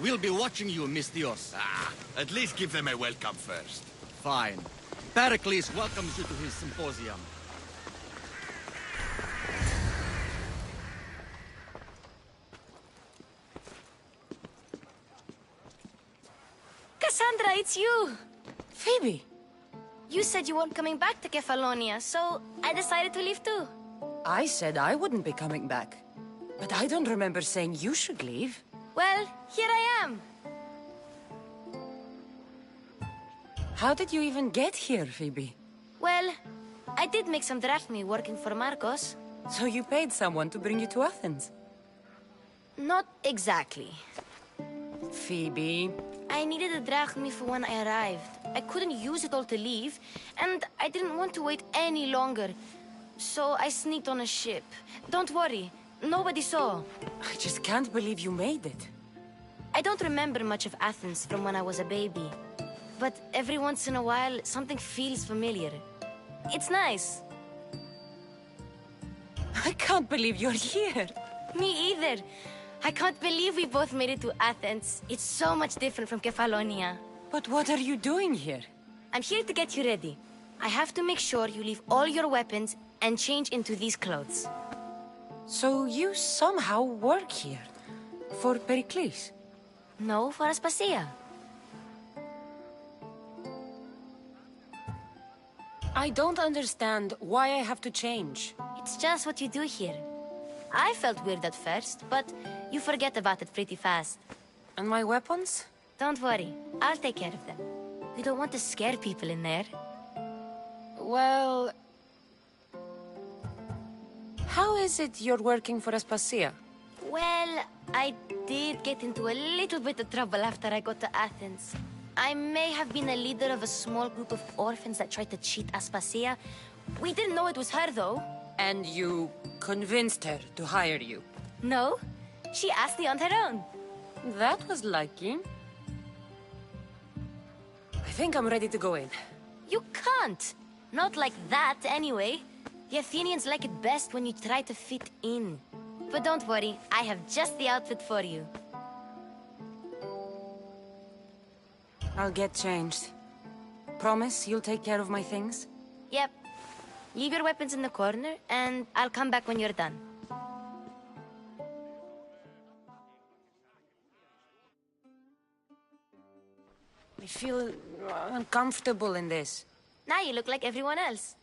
We'll be watching you, Mistios. At least give them a welcome first. Fine. Pericles welcomes you to his symposium. Cassandra, it's you! Phoebe! You said you weren't coming back to Kefalonia, so I decided to leave too. I said I wouldn't be coming back. But I don't remember saying you should leave. Well, here I am. How did you even get here, Phoebe? Well, I did make some drachmi working for Marcos. So you paid someone to bring you to Athens? Not exactly. Phoebe... I needed a drachmi for when I arrived. I couldn't use it all to leave, and I didn't want to wait any longer. So I sneaked on a ship. Don't worry, nobody saw. I just can't believe you made it. I don't remember much of Athens from when I was a baby. But every once in a while, something feels familiar. It's nice. I can't believe you're here. Me either. I can't believe we both made it to Athens. It's so much different from Kefalonia. But what are you doing here? I'm here to get you ready. I have to make sure you leave all your weapons and change into these clothes. So you somehow work here? For Pericles? No, for Aspasia. I don't understand why I have to change. It's just what you do here. I felt weird at first, but you forget about it pretty fast. And my weapons? Don't worry, I'll take care of them. We don't want to scare people in there. Well... How is it you're working for Aspasia? Well, I did get into a little bit of trouble after I got to Athens. I may have been a leader of a small group of orphans that tried to cheat Aspasia. We didn't know it was her, though. And you convinced her to hire you? No, she asked me on her own. That was lucky. I think I'm ready to go in. You can't. Not like that, anyway. The Athenians like it best when you try to fit in. But don't worry, I have just the outfit for you. I'll get changed. Promise you'll take care of my things? Yep. Leave your weapons in the corner, and I'll come back when you're done. I feel uncomfortable in this. Now you look like everyone else.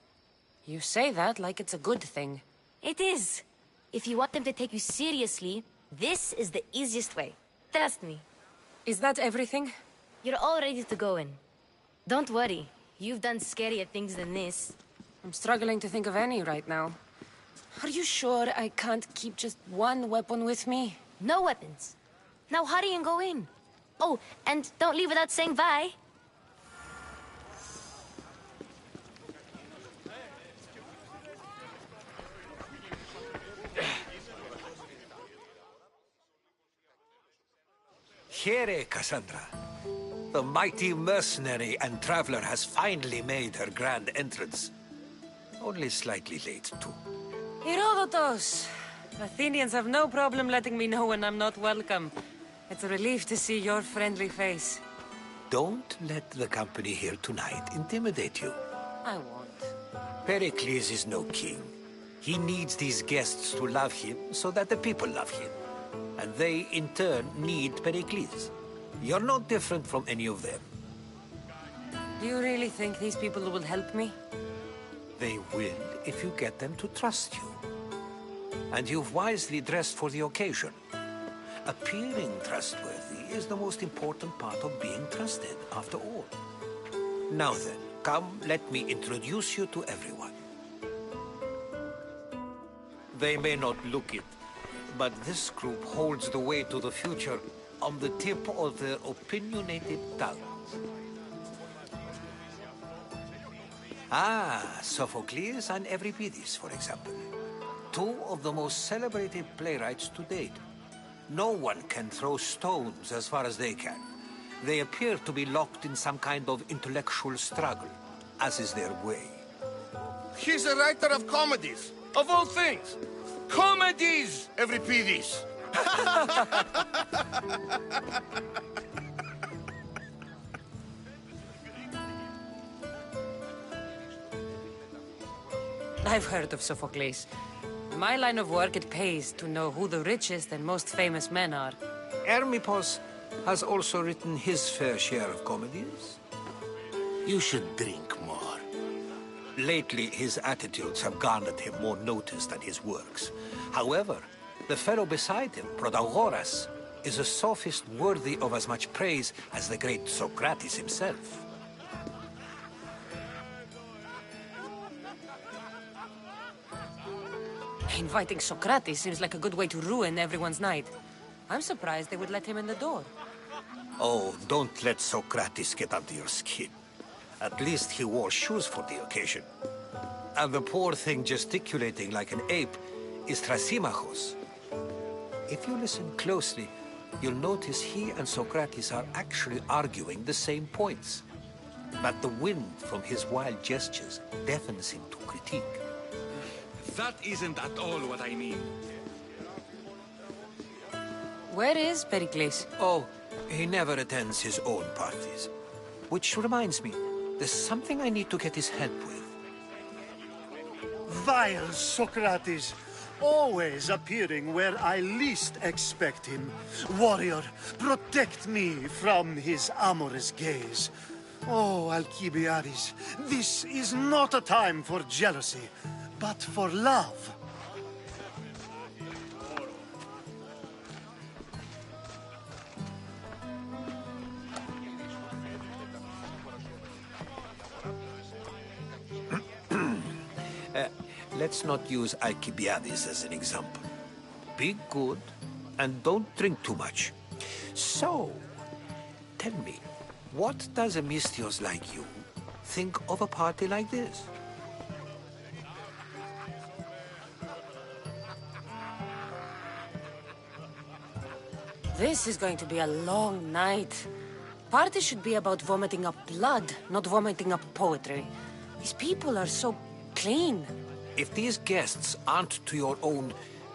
You say that like it's a good thing. It is. If you want them to take you seriously, this is the easiest way. Trust me. Is that everything? You're all ready to go in. Don't worry. You've done scarier things than this. I'm struggling to think of any right now. Are you sure I can't keep just one weapon with me? No weapons. Now hurry and go in. Oh, and don't leave without saying bye. Here, Cassandra. The mighty mercenary and traveler has finally made her grand entrance. Only slightly late, too. Herodotus! Athenians have no problem letting me know when I'm not welcome. It's a relief to see your friendly face. Don't let the company here tonight intimidate you. I won't. Pericles is no king. He needs these guests to love him so that the people love him. And they, in turn, need Pericles. You're no different from any of them. Do you really think these people will help me? They will if you get them to trust you. And you've wisely dressed for the occasion. Appearing trustworthy is the most important part of being trusted, after all. Now then, come, let me introduce you to everyone. They may not look it, but this group holds the way to the future on the tip of their opinionated tongues. Ah, Sophocles and Euripides, for example. Two of the most celebrated playwrights to date. No one can throw stones as far as they can. They appear to be locked in some kind of intellectual struggle, as is their way. He's a writer of comedies, of all things. Comedies, Euripides. I've heard of Sophocles. In my line of work, it pays to know who the richest and most famous men are. Hermippos has also written his fair share of comedies. You should drink more. Lately, his attitudes have garnered him more notice than his works. However, the fellow beside him, Protagoras, is a sophist worthy of as much praise as the great Socrates himself. Inviting Socrates seems like a good way to ruin everyone's night. I'm surprised they would let him in the door. Oh, don't let Socrates get under your skin. At least he wore shoes for the occasion. And the poor thing gesticulating like an ape is Thrasymachos. If you listen closely, you'll notice he and Socrates are actually arguing the same points. But the wind from his wild gestures deafens him to critique. That isn't at all what I mean. Where is Pericles? Oh, he never attends his own parties. Which reminds me, there's something I need to get his help with. Vile Socrates! Always appearing where I least expect him. Warrior, protect me from his amorous gaze. Oh, Alcibiades, this is not a time for jealousy, but for love. Let's not use Alcibiades as an example. Be good, and don't drink too much. So, tell me, what does a Misthios like you think of a party like this? This is going to be a long night. Parties should be about vomiting up blood, not vomiting up poetry. These people are so clean. If these guests aren't to your own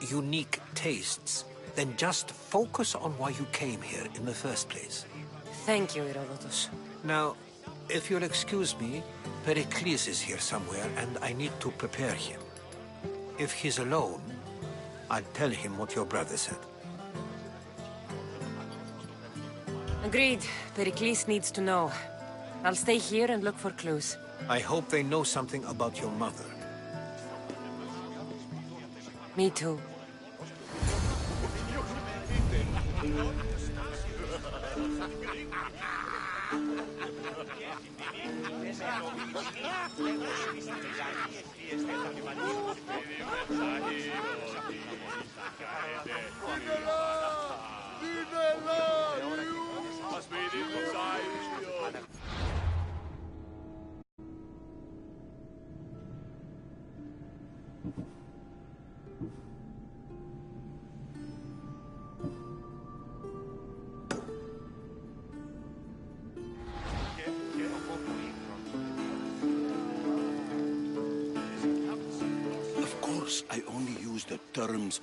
unique tastes, then just focus on why you came here in the first place. Thank you, Herodotus. Now, if you'll excuse me, Pericles is here somewhere, and I need to prepare him. If he's alone, I'll tell him what your brother said. Agreed. Pericles needs to know. I'll stay here and look for clues. I hope they know something about your mother. Me too. I only use the terms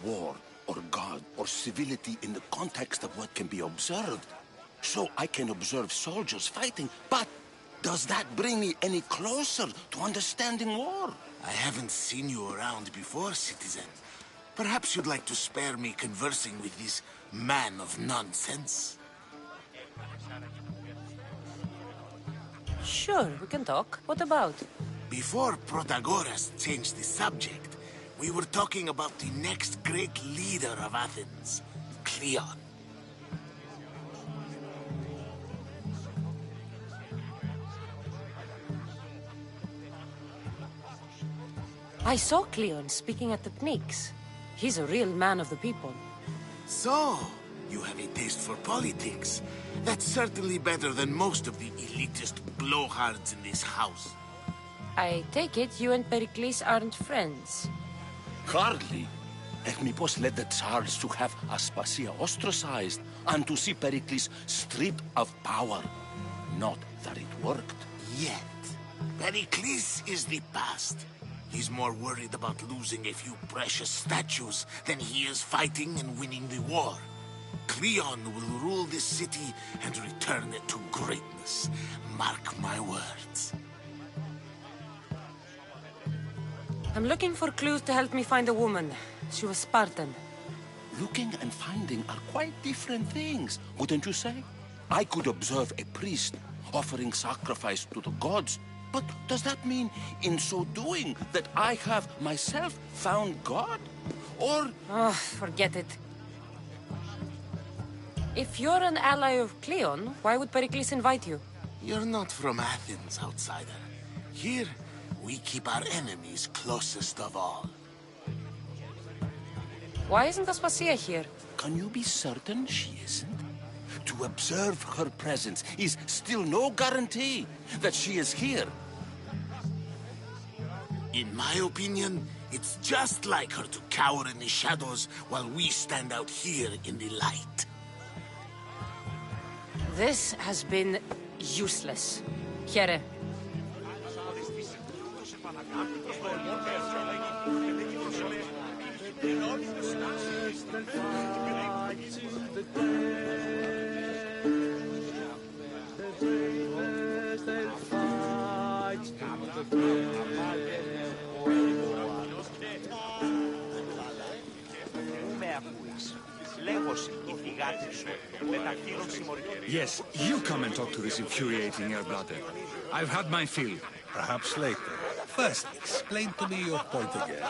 war or God or civility in the context of what can be observed. So I can observe soldiers fighting, but does that bring me any closer to understanding war? I haven't seen you around before, citizen. Perhaps you'd like to spare me conversing with this man of nonsense? Sure, we can talk. What about? Before Protagoras changed the subject, we were talking about the next great leader of Athens, Cleon. I saw Cleon speaking at the Pnyx. He's a real man of the people. So, you have a taste for politics. That's certainly better than most of the elitist blowhards in this house. I take it you and Pericles aren't friends. Hardly. Hermippos led the Tsars to have Aspasia ostracized and to see Pericles stripped of power. Not that it worked. Yet. Pericles is the past. He's more worried about losing a few precious statues than he is fighting and winning the war. Cleon will rule this city and return it to greatness. Mark my words. I'm looking for clues to help me find a woman. She was Spartan. Looking and finding are quite different things, wouldn't you say? I could observe a priest offering sacrifice to the gods, but does that mean, in so doing, that I have myself found God? Or... Oh, forget it. If you're an ally of Cleon, why would Pericles invite you? You're not from Athens, outsider. Here, we keep our enemies closest of all. Why isn't Aspasia here? Can you be certain she isn't? To observe her presence is still no guarantee that she is here. In my opinion, it's just like her to cower in the shadows while we stand out here in the light. This has been useless. Here. Yes, you come and talk to this infuriating airblooder. I've had my fill. Perhaps later. First, explain to me your point again.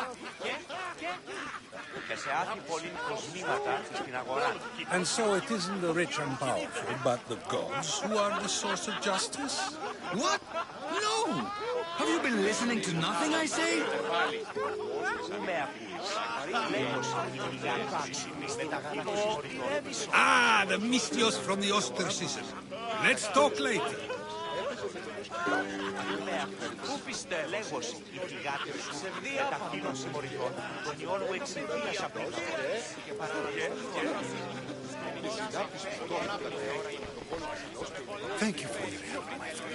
And so it isn't the rich and powerful, but the gods who are the source of justice? What? No! Have you been listening to nothing I say? Ah, the Mystios from the ostracism. Let's talk later. Thank you for your help, my friend.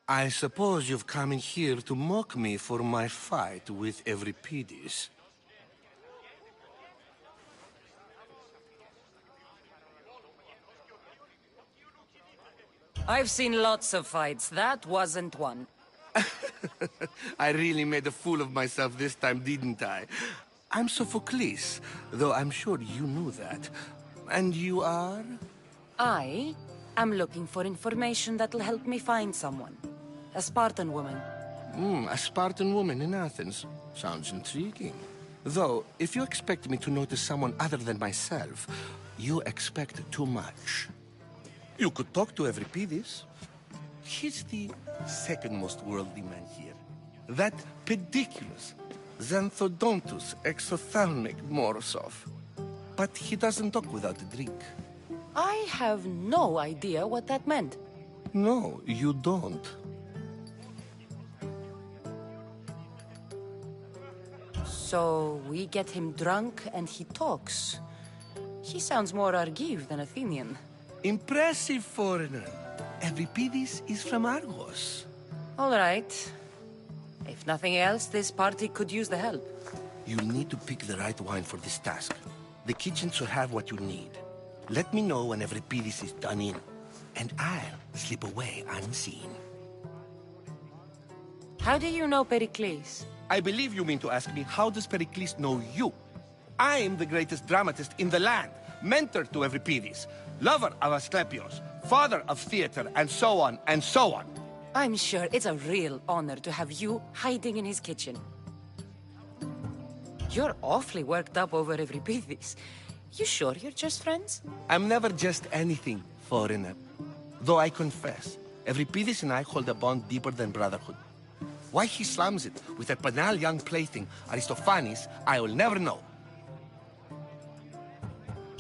I suppose you've come in here to mock me for my fight with Euripides. I've seen lots of fights. That wasn't one. I really made a fool of myself this time, didn't I? I'm Sophocles, though I'm sure you knew that. And you are? I am looking for information that'll help me find someone. A Spartan woman. A Spartan woman in Athens. Sounds intriguing. Though, if you expect me to notice someone other than myself, you expect too much. You could talk to Euripides. He's the second most worldly man here. That pediculous, xanthodontus exophthalmic Morosov. But he doesn't talk without a drink. I have no idea what that meant. No, you don't. So we get him drunk and he talks. He sounds more Argive than Athenian. Impressive foreigner. Euripides is from Argos. All right. If nothing else, this party could use the help. You need to pick the right wine for this task. The kitchen should have what you need. Let me know when Euripides is done in, and I'll slip away unseen. How do you know Pericles? I believe you mean to ask me, how does Pericles know you? I am the greatest dramatist in the land, mentor to Euripides, lover of Asclepios, father of theater, and so on, and so on. I'm sure it's a real honor to have you hiding in his kitchen. You're awfully worked up over Euripides. You sure you're just friends? I'm never just anything, foreigner. Though I confess, Euripides and I hold a bond deeper than brotherhood. Why he slams it with a banal young plaything, Aristophanes, I will never know.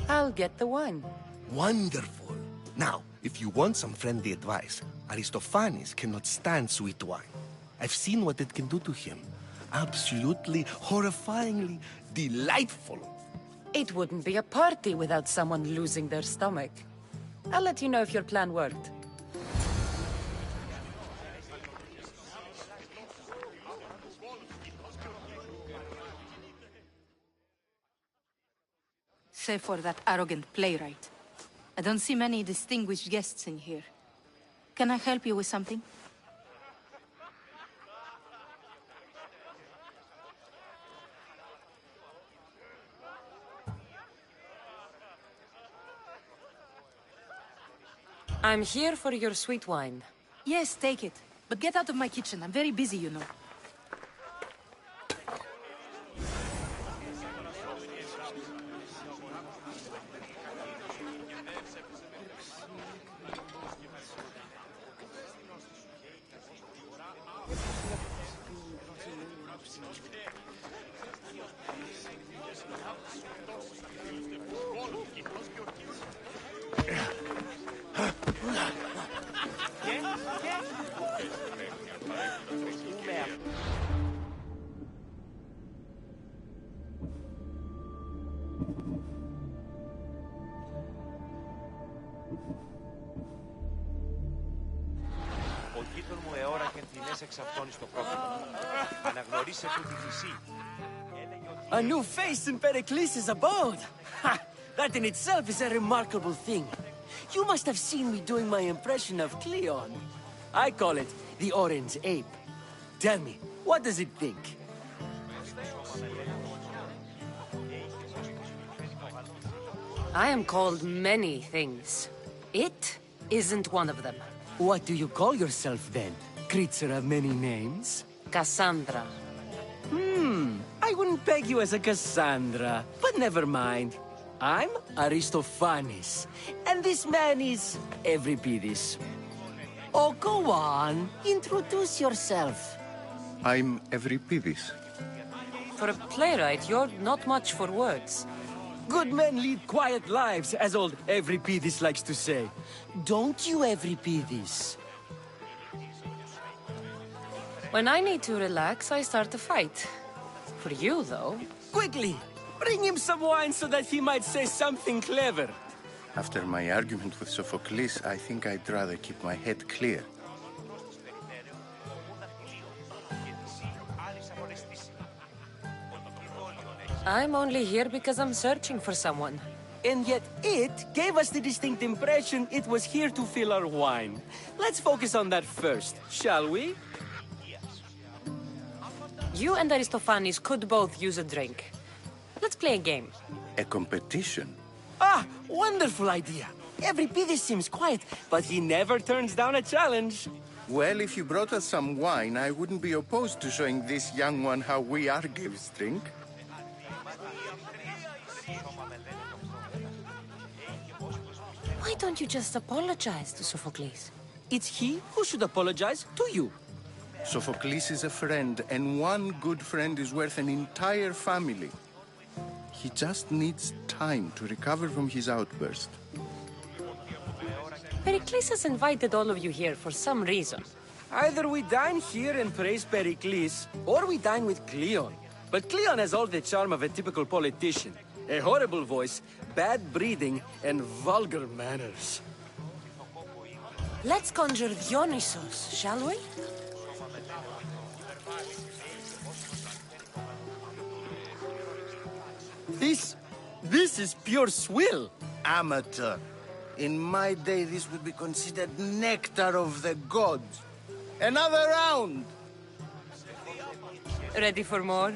I'll get the wine. Wonderful. Now, if you want some friendly advice, Aristophanes cannot stand sweet wine. I've seen what it can do to him. Absolutely, horrifyingly delightful. It wouldn't be a party without someone losing their stomach. I'll let you know if your plan worked. Save for that arrogant playwright. I don't see many distinguished guests in here. Can I help you with something? I'm here for your sweet wine. Yes, take it. But get out of my kitchen. I'm very busy, you know. A new face in Pericles' abode! Ha! That in itself is a remarkable thing. You must have seen me doing my impression of Cleon. I call it the Orange Ape. Tell me, what does it think? I am called many things. It isn't one of them. What do you call yourself then? Creature of many names? Cassandra. I wouldn't peg you as a Cassandra, but never mind. I'm Aristophanes, and this man is Euripides. Oh, go on. Introduce yourself. I'm Euripides. For a playwright, you're not much for words. Good men lead quiet lives, as old Euripides likes to say. Don't you, Euripides? When I need to relax, I start a fight. For you, though... Quickly! Bring him some wine so that he might say something clever. After my argument with Sophocles, I think I'd rather keep my head clear. I'm only here because I'm searching for someone. And yet it gave us the distinct impression it was here to fill our wine. Let's focus on that first, shall we? You and Aristophanes could both use a drink. Let's play a game. A competition? Ah, wonderful idea. Euripides seems quiet, but he never turns down a challenge. Well, if you brought us some wine, I wouldn't be opposed to showing this young one how we Argives drink. Why don't you just apologize to Sophocles? It's he who should apologize to you. Sophocles is a friend, and one good friend is worth an entire family. He just needs time to recover from his outburst. Pericles has invited all of you here for some reason. Either we dine here and praise Pericles, or we dine with Cleon. But Cleon has all the charm of a typical politician. A horrible voice, bad breeding, and vulgar manners. Let's conjure Dionysos, shall we? This is pure swill. Amateur. In my day, this would be considered nectar of the gods. Another round! Ready for more?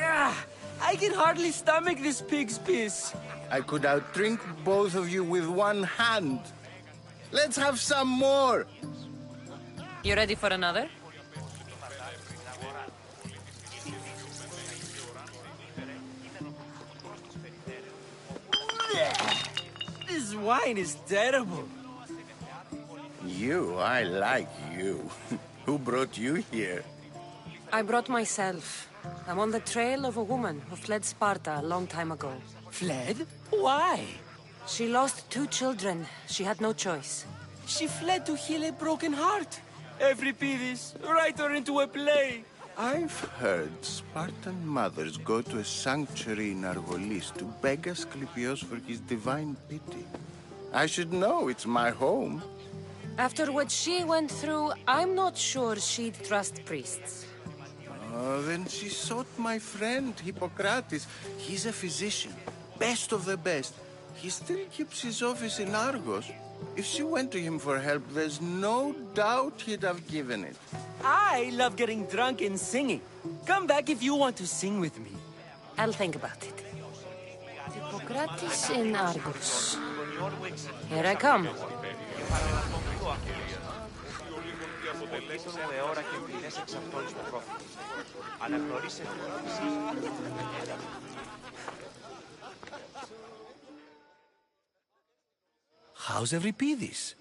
Ah, I can hardly stomach this pig's piss. I could outdrink both of you with one hand. Let's have some more! You ready for another? This wine is terrible. You, I like you. Who brought you here? I brought myself. I'm on the trail of a woman who fled Sparta a long time ago. Fled? Why? She lost 2 children. She had no choice. She fled to heal a broken heart. Euripides, write her into a play. I've heard Spartan mothers go to a sanctuary in Argolis to beg Asclepios for his divine pity. I should know, it's my home. After what she went through, I'm not sure she'd trust priests. Oh, then she sought my friend, Hippocrates. He's a physician, best of the best. He still keeps his office in Argos. If she went to him for help, there's no doubt he'd have given it. I love getting drunk and singing. Come back if you want to sing with me. I'll think about it. Hippocrates in Argos. Here I come. How's Euripides?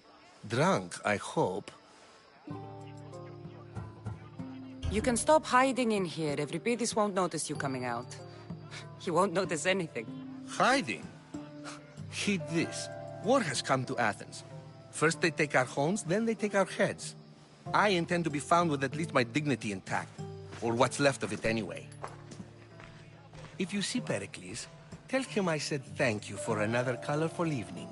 Drunk, I hope. You can stop hiding in here. Euripides won't notice you coming out. He won't notice anything. Hiding? Heed this. War has come to Athens. First they take our homes, then they take our heads. I intend to be found with at least my dignity intact. Or what's left of it anyway. If you see Pericles, tell him I said thank you for another colorful evening.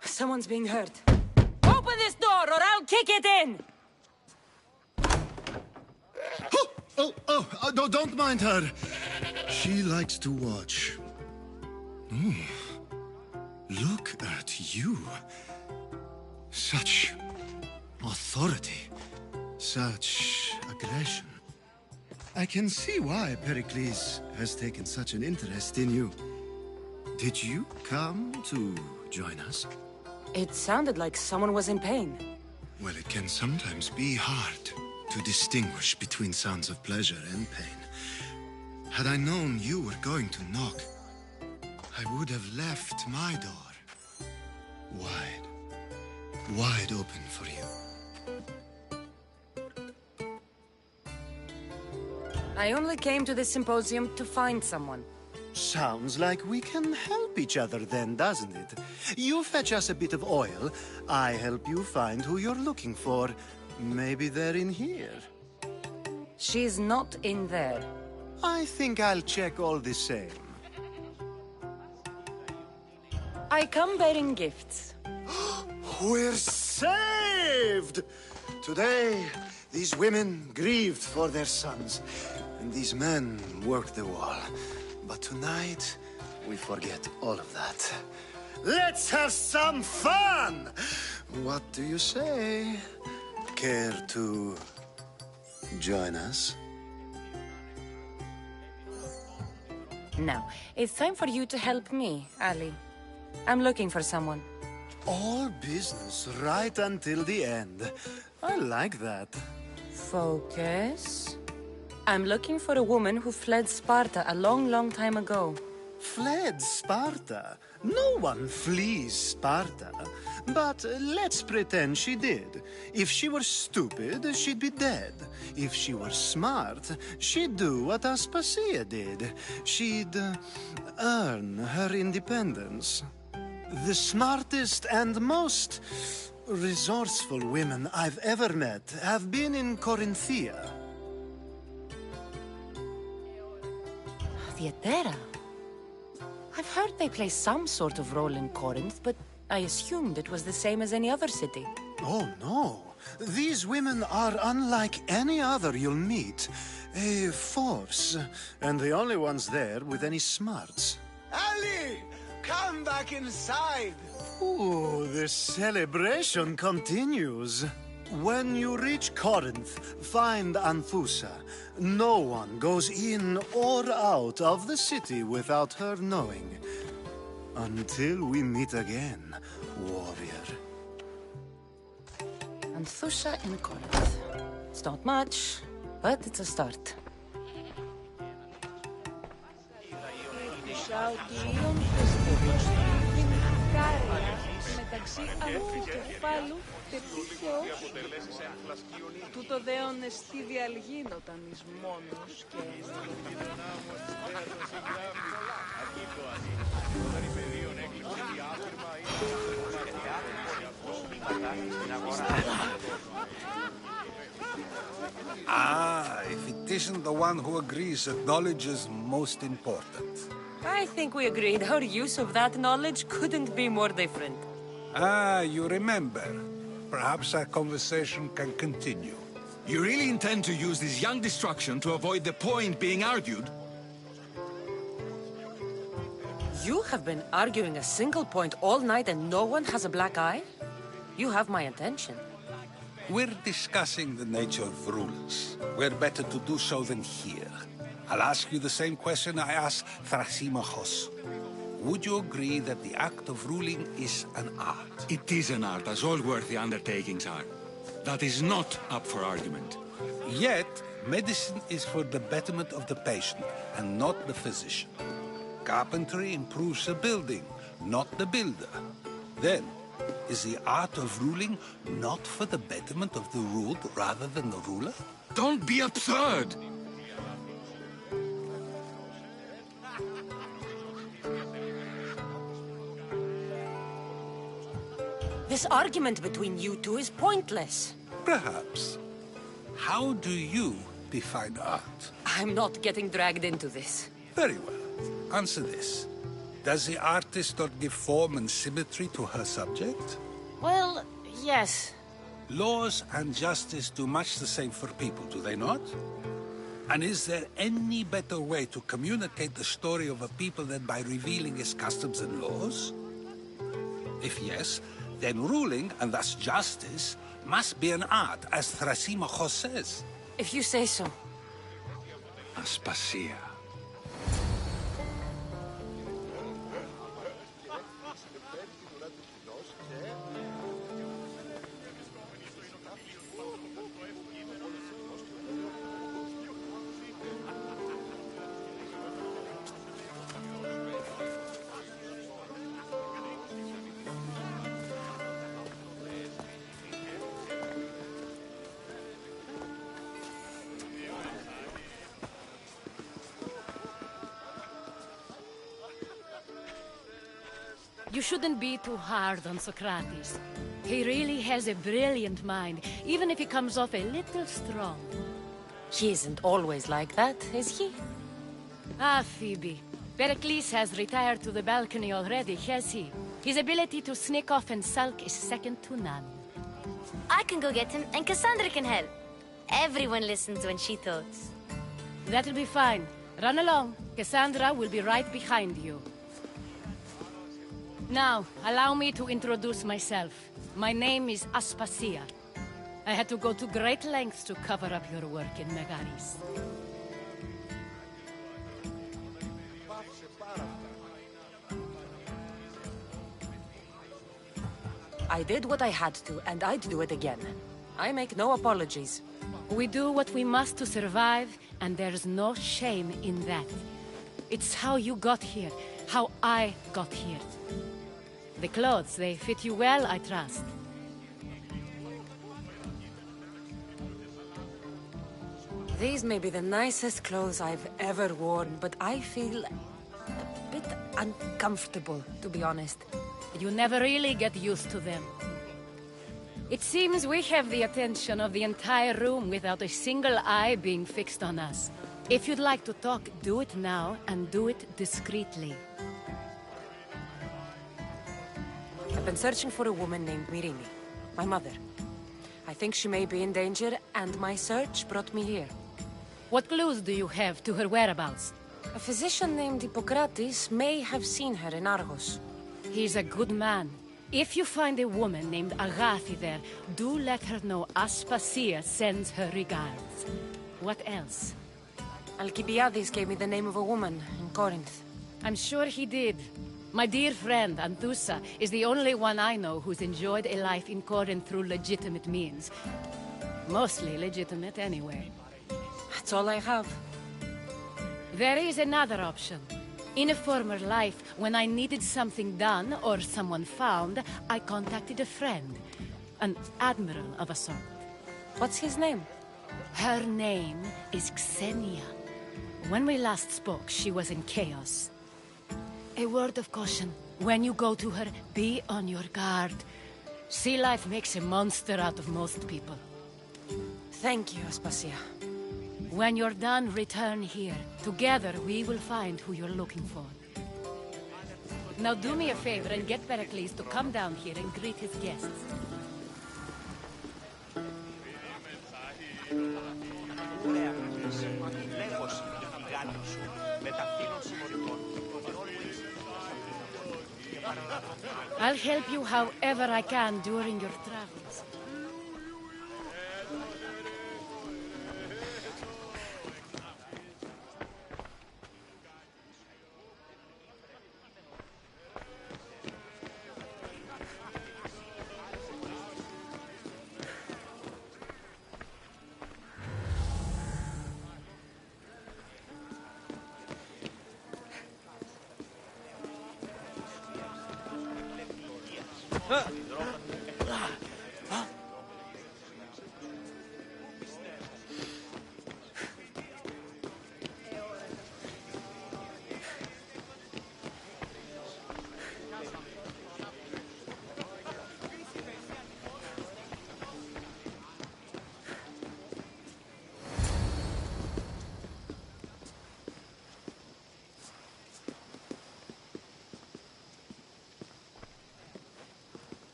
Someone's being hurt. Open this door or I'll kick it in! Don't mind her. She likes to watch. Oh, look at you. Such authority. Such aggression. I can see why Pericles has taken such an interest in you. Did you come to join us? It sounded like someone was in pain. Well, it can sometimes be hard to distinguish between sounds of pleasure and pain. Had I known you were going to knock, I would have left my door wide open for you. I only came to this symposium to find someone. Sounds like we can help each other then, doesn't it? You fetch us a bit of oil, I help you find who you're looking for. Maybe they're in here. She's not in there. I think I'll check all the same. I come bearing gifts. We're saved! Today, these women grieved for their sons, and these men worked the wall. But tonight, we forget all of that. Let's have some fun! What do you say? Care to join us? Now, it's time for you to help me, Ali. I'm looking for someone. All business right until the end. I like that. Focus. I'm looking for a woman who fled Sparta a long time ago. Fled Sparta? No one flees Sparta. But let's pretend she did. If she were stupid, she'd be dead. If she were smart, she'd do what Aspasia did. She'd earn her independence. The smartest and most resourceful women I've ever met have been in Corinthia. Theatera? I've heard they play some sort of role in Corinth, but I assumed it was the same as any other city. Oh, no. These women are unlike any other you'll meet. A force, and the only ones there with any smarts. Ali! Come back inside! Ooh, the celebration continues. When you reach Corinth, find Anthusa. No one goes in or out of the city without her knowing. Until we meet again, warrior. Anthusa in Corinth. It's not much, but it's a start. Μεταξύ αυτού κεφάλου τεπίχεως τούτο δέον εστί διαλγίνονταν εις μόνος και... If it isn't the one who agrees that knowledge is most important. I think we agreed our use of that knowledge couldn't be more different. You remember. Perhaps our conversation can continue. You really intend to use this young destruction to avoid the point being argued? You have been arguing a single point all night and no one has a black eye? You have my attention. We're discussing the nature of rules. We're better to do so than here. I'll ask you the same question I asked Thrasymachos. Would you agree that the act of ruling is an art? It is an art, as all worthy undertakings are. That is not up for argument. Yet, medicine is for the betterment of the patient, and not the physician. Carpentry improves a building, not the builder. Then, is the art of ruling not for the betterment of the ruled rather than the ruler? Don't be absurd! This argument between you two is pointless. Perhaps. How do you define art? I'm not getting dragged into this. Very well. Answer this. Does the artist not give form and symmetry to her subject? Well, yes. Laws and justice do much the same for people, do they not? And is there any better way to communicate the story of a people than by revealing its customs and laws? If yes, then ruling, and thus justice, must be an art, as Thrasymachos says. If you say so. Aspasia. You shouldn't be too hard on Socrates. He really has a brilliant mind, even if he comes off a little strong. He isn't always like that, is he? Ah, Phoebe. Pericles has retired to the balcony already, has he? His ability to sneak off and sulk is second to none. I can go get him, and Cassandra can help. Everyone listens when she talks. That'll be fine. Run along. Cassandra will be right behind you. Now, allow me to introduce myself. My name is Aspasia. I had to go to great lengths to cover up your work in Megaris. I did what I had to, and I'd do it again. I make no apologies. We do what we must to survive, and there's no shame in that. It's how you got here, how I got here. The clothes, they fit you well, I trust. These may be the nicest clothes I've ever worn, but I feel a bit uncomfortable, to be honest. You never really get used to them. It seems we have the attention of the entire room without a single eye being fixed on us. If you'd like to talk, do it now, and do it discreetly. I've been searching for a woman named Myrine, my mother. I think she may be in danger, and my search brought me here. What clues do you have to her whereabouts? A physician named Hippocrates may have seen her in Argos. He's a good man. If you find a woman named Agathi there, do let her know Aspasia sends her regards. What else? Alcibiades gave me the name of a woman in Corinth. I'm sure he did. My dear friend, Anthusa, is the only one I know who's enjoyed a life in Corinth through legitimate means. Mostly legitimate, anyway. That's all I have. There is another option. In a former life, when I needed something done or someone found, I contacted a friend. An admiral of a sort. What's his name? Her name is Xenia. When we last spoke, she was in chaos. A word of caution. When you go to her, be on your guard. Sea life makes a monster out of most people. Thank you, Aspasia. When you're done, return here. Together, we will find who you're looking for. Now do me a favor and get Pericles to come down here and greet his guests. I'll help you however I can during your travels.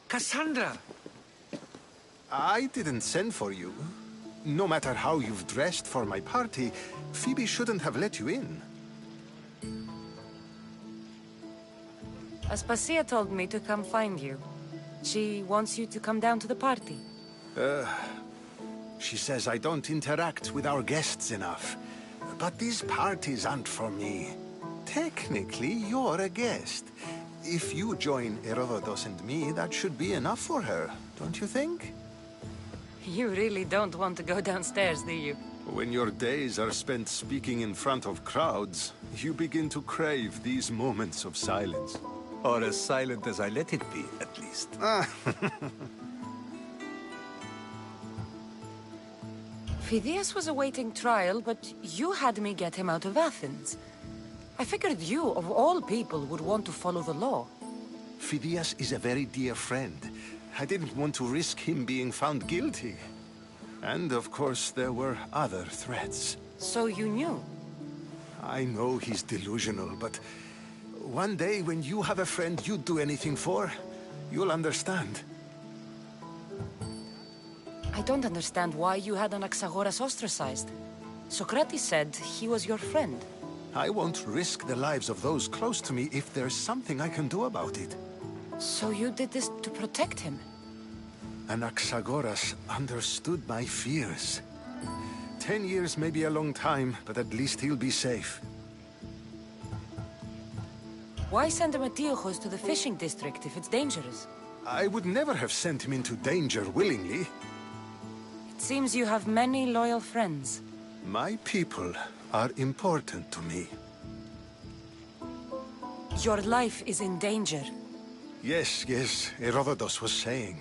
Cassandra! I didn't send for you. No matter how you've dressed for my party, Phoebe shouldn't have let you in. Aspasia told me to come find you. She wants you to come down to the party. She says I don't interact with our guests enough. But these parties aren't for me. Technically, you're a guest. If you join Herodotus and me, that should be enough for her, don't you think? You really don't want to go downstairs, do you? When your days are spent speaking in front of crowds, you begin to crave these moments of silence. Or as silent as I let it be, at least. Phidias was awaiting trial, but you had me get him out of Athens. I figured you, of all people, would want to follow the law. Phidias is a very dear friend. I didn't want to risk him being found guilty. And, of course, there were other threats. So you knew? I know he's delusional, but one day when you have a friend you'd do anything for, you'll understand. I don't understand why you had Anaxagoras ostracized. Socrates said he was your friend. I won't risk the lives of those close to me if there's something I can do about it. So you did this to protect him? Anaxagoras understood my fears. 10 years may be a long time, but at least he'll be safe. Why send Antiochos to the fishing district if it's dangerous? I would never have sent him into danger willingly. It seems you have many loyal friends. My people are important to me. Your life is in danger. Yes, Herodotus was saying.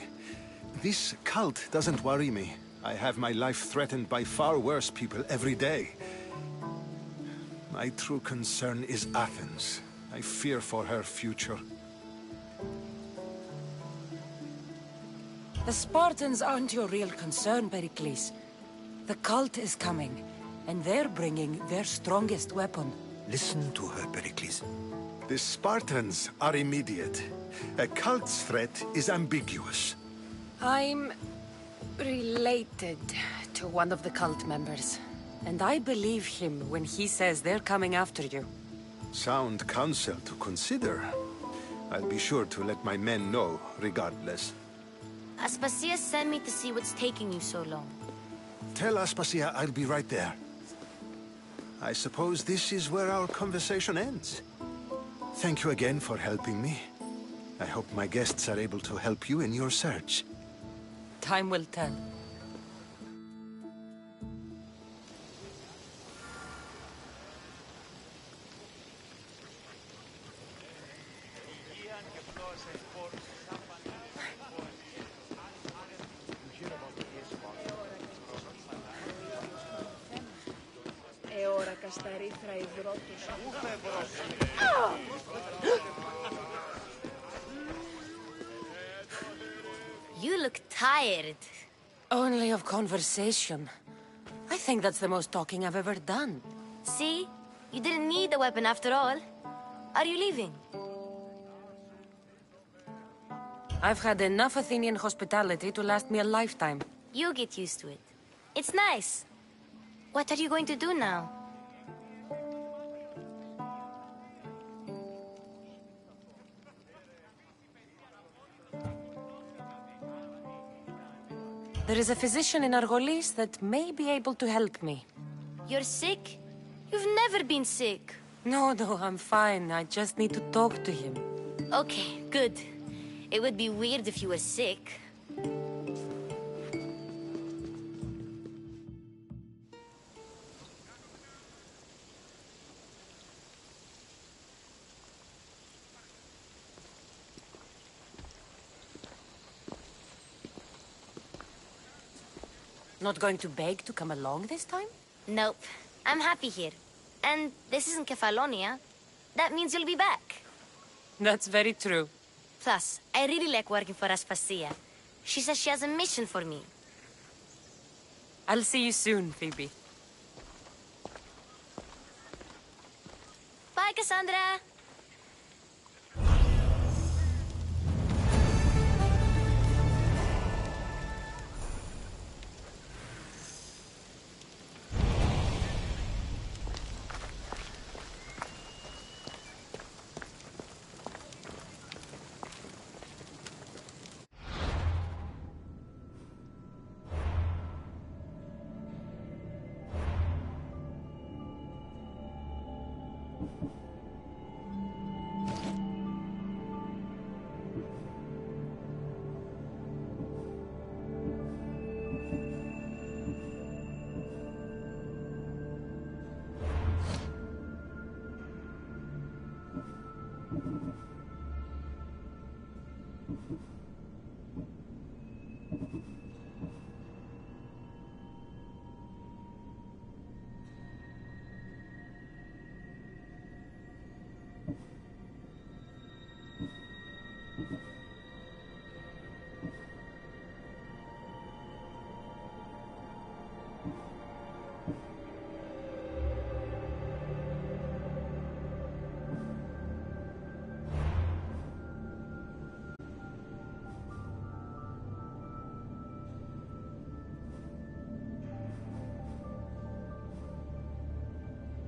This cult doesn't worry me. I have my life threatened by far worse people every day. My true concern is Athens. I fear for her future. The Spartans aren't your real concern, Pericles. The cult is coming, and they're bringing their strongest weapon. Listen to her, Pericles. The Spartans are immediate. A cult's threat is ambiguous. I'm related to one of the cult members. And I believe him when he says they're coming after you. Sound counsel to consider. I'll be sure to let my men know, regardless. Aspasia sent me to see what's taking you so long. Tell Aspasia I'll be right there. I suppose this is where our conversation ends. Thank you again for helping me. I hope my guests are able to help you in your search. Time will tell. You look tired. Only of conversation. I think that's the most talking I've ever done. See? You didn't need the weapon after all. Are you leaving? I've had enough Athenian hospitality to last me a lifetime. You get used to it. It's nice. What are you going to do now? There is a physician in Argolis that may be able to help me. You're sick? You've never been sick. No, I'm fine. I just need to talk to him. Okay, good. It would be weird if you were sick. Not going to beg to come along this time? Nope. I'm happy here. And this isn't Kefalonia. That means you'll be back. That's very true. Plus, I really like working for Aspasia. She says she has a mission for me. I'll see you soon, Phoebe. Bye, Cassandra! Mm-hmm.